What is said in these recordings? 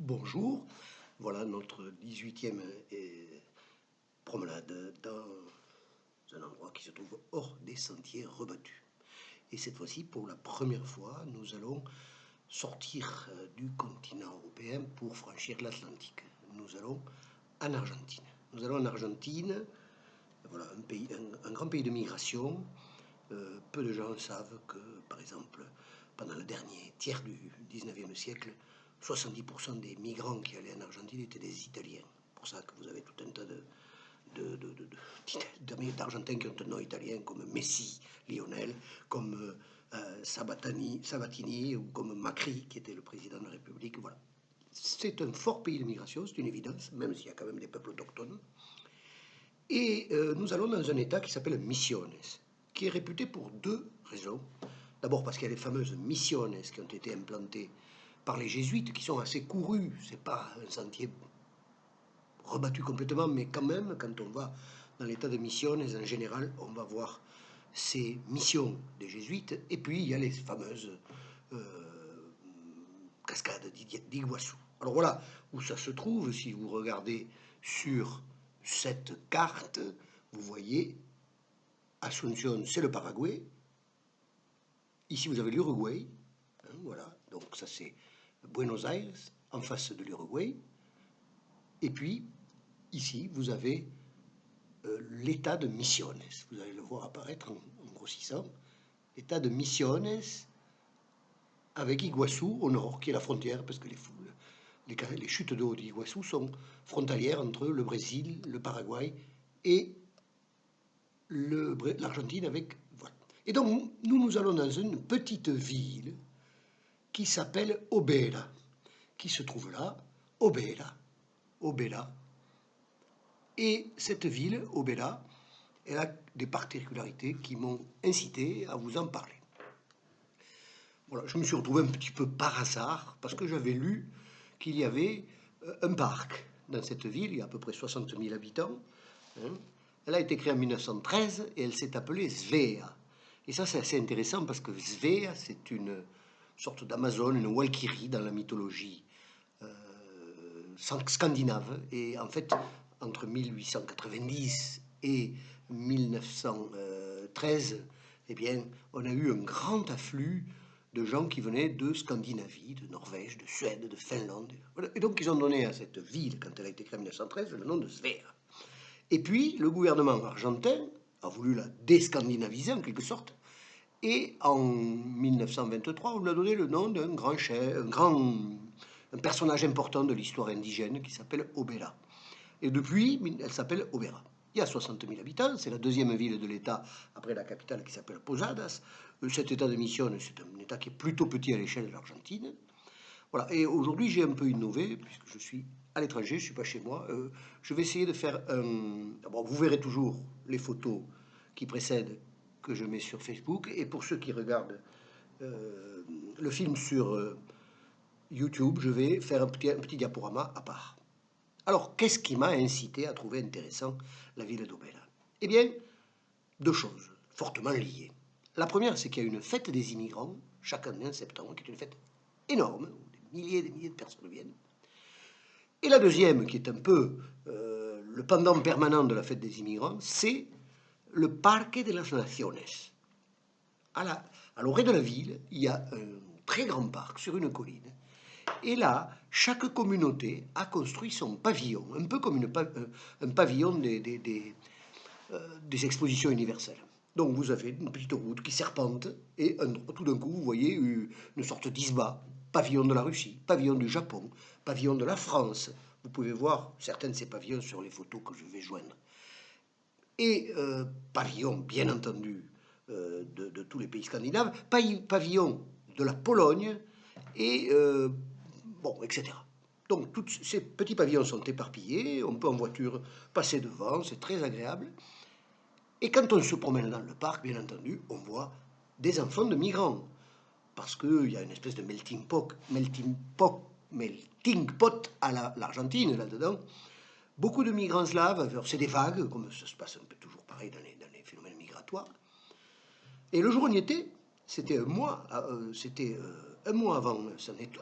Bonjour, voilà notre 18e promenade dans un endroit qui se trouve hors des sentiers rebattus. Et cette fois-ci, pour la première fois, nous allons sortir du continent européen pour franchir l'Atlantique. Nous allons en Argentine. Nous allons en Argentine, voilà, un grand pays de migration. Peu de gens savent que, par exemple, pendant le dernier tiers du 19e siècle, 70% des migrants qui allaient en Argentine étaient des Italiens. C'est pour ça que vous avez tout un tas d'Argentins qui ont un nom italien, comme Messi, Lionel, comme Sabatini ou comme Macri, qui était le président de la République. Voilà. C'est un fort pays de migration, c'est une évidence, même s'il y a quand même des peuples autochtones. Et nous allons dans un État qui s'appelle Misiones, qui est réputé pour deux raisons. D'abord parce qu'il y a les fameuses Misiones qui ont été implantées par les jésuites, qui sont assez courues. C'est pas un sentier rebattu complètement, mais quand même, quand on va dans l'État de Misiones, en général, on va voir ces missions des jésuites. Et puis, il y a les fameuses cascades d'Iguassou. Alors voilà où ça se trouve. Si vous regardez sur cette carte, vous voyez Asunción, c'est le Paraguay. Ici, vous avez l'Uruguay. Hein, voilà, donc ça c'est Buenos Aires, en face de l'Uruguay. Et puis, ici, vous avez l'État de Misiones. Vous allez le voir apparaître en grossissant. L'État de Misiones avec Iguassou au nord, qui est la frontière, parce que les chutes d'eau d'Iguassou sont frontalières entre le Brésil, le Paraguay et l'Argentine avec... Voilà. Et donc, nous allons dans une petite ville qui s'appelle Obera, qui se trouve là, Obera. Et cette ville, Obera, elle a des particularités qui m'ont incité à vous en parler. Voilà, je me suis retrouvé un petit peu par hasard, parce que j'avais lu qu'il y avait un parc dans cette ville, il y a à peu près 60 000 habitants. Hein. Elle a été créée en 1913 et elle s'est appelée Svea. Et ça, c'est assez intéressant parce que Svea, c'est une sorte d'Amazone, une Walkyrie dans la mythologie scandinave. Et en fait, entre 1890 et 1913, eh bien, on a eu un grand afflux de gens qui venaient de Scandinavie, de Norvège, de Suède, de Finlande. Et donc, ils ont donné à cette ville, quand elle a été créée en 1913, le nom de Svea. Et puis, le gouvernement argentin a voulu la déscandinaviser, en quelque sorte, et en 1923, on lui a donné le nom d'un grand chef, un personnage important de l'histoire indigène qui s'appelle Obera. Et depuis, elle s'appelle Obera. Il y a 60 000 habitants, c'est la deuxième ville de l'État après la capitale qui s'appelle Posadas. Cet État de Misiones, c'est un État qui est plutôt petit à l'échelle de l'Argentine. Voilà. Et aujourd'hui, j'ai un peu innové, puisque je suis à l'étranger, je ne suis pas chez moi. Je vais essayer de faire un... D'abord, vous verrez toujours les photos qui précèdent que je mets sur Facebook. Et pour ceux qui regardent le film sur YouTube, je vais faire un petit diaporama à part. Alors, qu'est-ce qui m'a incité à trouver intéressant la ville d'Obela? Eh bien, deux choses fortement liées. La première, c'est qu'il y a une fête des immigrants chaque année en septembre, qui est une fête énorme, où des milliers et des milliers de personnes viennent. Et la deuxième, qui est un peu le pendant permanent de la fête des immigrants, c'est le Parque de las Naciones. À l'orée de la ville, il y a un très grand parc sur une colline. Et là, chaque communauté a construit son pavillon, un peu comme un pavillon des expositions universelles. Donc vous avez une petite route qui serpente et tout d'un coup vous voyez une sorte d'isba, pavillon de la Russie, pavillon du Japon, pavillon de la France. Vous pouvez voir certains de ces pavillons sur les photos que je vais joindre. Et pavillon, bien entendu, de tous les pays scandinaves, pavillon de la Pologne et bon, etc. Donc tous ces petits pavillons sont éparpillés, on peut en voiture passer devant, c'est très agréable. Et quand on se promène dans le parc, bien entendu, on voit des enfants de migrants. Parce qu'il y a une espèce de melting pot à l'Argentine là-dedans. Beaucoup de migrants slaves, c'est des vagues, comme ça se passe un peu toujours pareil dans les phénomènes migratoires. Et le jour où on y était, c'était un mois avant,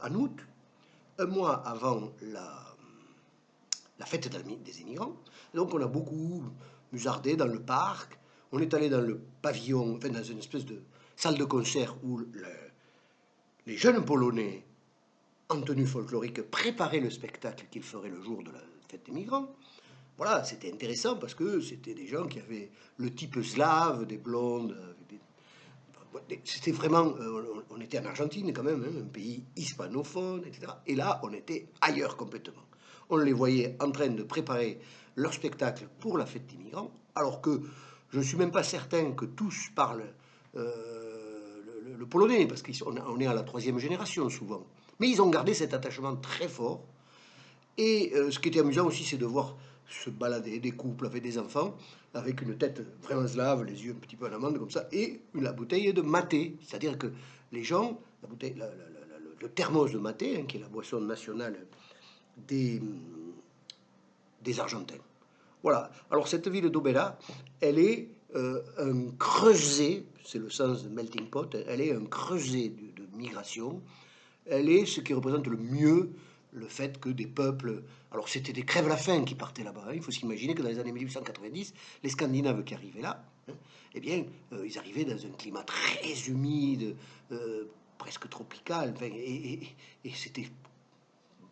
en août, un mois avant la fête des immigrants. Donc on a beaucoup musardé dans le parc. On est allé dans le pavillon, enfin dans une espèce de salle de concert où les jeunes Polonais en tenue folklorique préparaient le spectacle qu'ils feraient le jour de la fête des migrants. Voilà, c'était intéressant parce que c'était des gens qui avaient le type slave, des blondes. C'était vraiment. On était en Argentine quand même, hein, un pays hispanophone, etc. Et là, on était ailleurs complètement. On les voyait en train de préparer leur spectacle pour la fête des migrants, alors que je ne suis même pas certain que tous parlent le polonais, parce qu'on est à la troisième génération souvent. Mais ils ont gardé cet attachement très fort. Et ce qui était amusant aussi, c'est de voir se balader des couples avec des enfants, avec une tête vraiment slave, les yeux un petit peu en amande comme ça, et la bouteille de maté. C'est-à-dire que les gens, la bouteille, le thermos de maté, hein, qui est la boisson nationale des, des Argentins. Voilà. Alors cette ville d'Obela, elle est un creuset, c'est le sens de melting pot, elle est un creuset de migration. Elle est ce qui représente le mieux le fait que des peuples... Alors c'était des crèves-la-faim qui partaient là-bas. Hein. Il faut s'imaginer que dans les années 1890, les Scandinaves qui arrivaient là, hein, eh bien, ils arrivaient dans un climat très humide, presque tropical, enfin, et c'était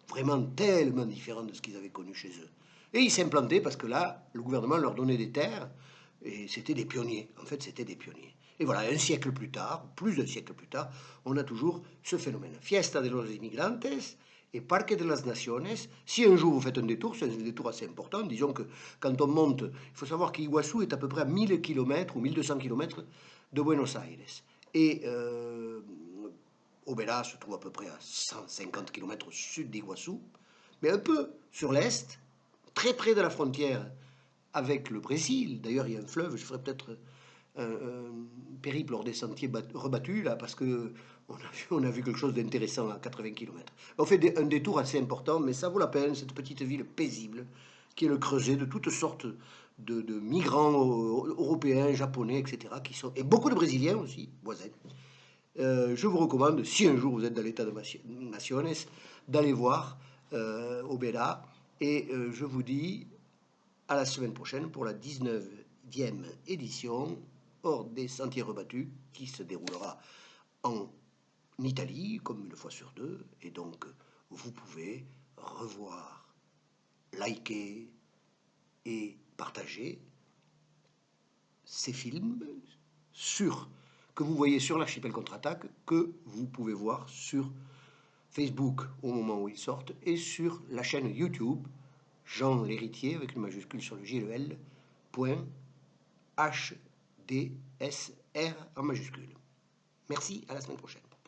vraiment tellement différent de ce qu'ils avaient connu chez eux. Et ils s'implantaient parce que là, le gouvernement leur donnait des terres, et c'était des pionniers. En fait, c'était des pionniers. Et voilà, un siècle plus tard, plus d'un siècle plus tard, on a toujours ce phénomène. Fiesta de los Inmigrantes et Parque de las Naciones. Si un jour vous faites un détour, c'est un détour assez important. Disons que quand on monte, il faut savoir qu'Iguassou est à peu près à 1000 km ou 1200 km de Buenos Aires. Et Obela se trouve à peu près à 150 km au sud d'Iguassou, mais un peu sur l'est, très près de la frontière avec le Brésil. D'ailleurs, il y a un fleuve, je ferai peut-être un périple hors des sentiers rebattus, là, parce que on a vu quelque chose d'intéressant à 80 km. On fait un détour assez important, mais ça vaut la peine, cette petite ville paisible, qui est le creuset de toutes sortes de migrants européens, japonais, etc., qui sont, et beaucoup de Brésiliens aussi, voisins. Je vous recommande, si un jour vous êtes dans l'état de Naciones, d'aller voir Obera. Et je vous dis à la semaine prochaine pour la 19e édition hors des sentiers rebattus qui se déroulera en Italie, comme une fois sur deux. Et donc, vous pouvez revoir, liker et partager ces films que vous voyez sur l'Archipel Contre-Attaque, que vous pouvez voir sur Facebook au moment où ils sortent, et sur la chaîne YouTube Jean l'Héritier, avec une majuscule sur le J et le L, point HDSR en majuscule. Merci, à la semaine prochaine.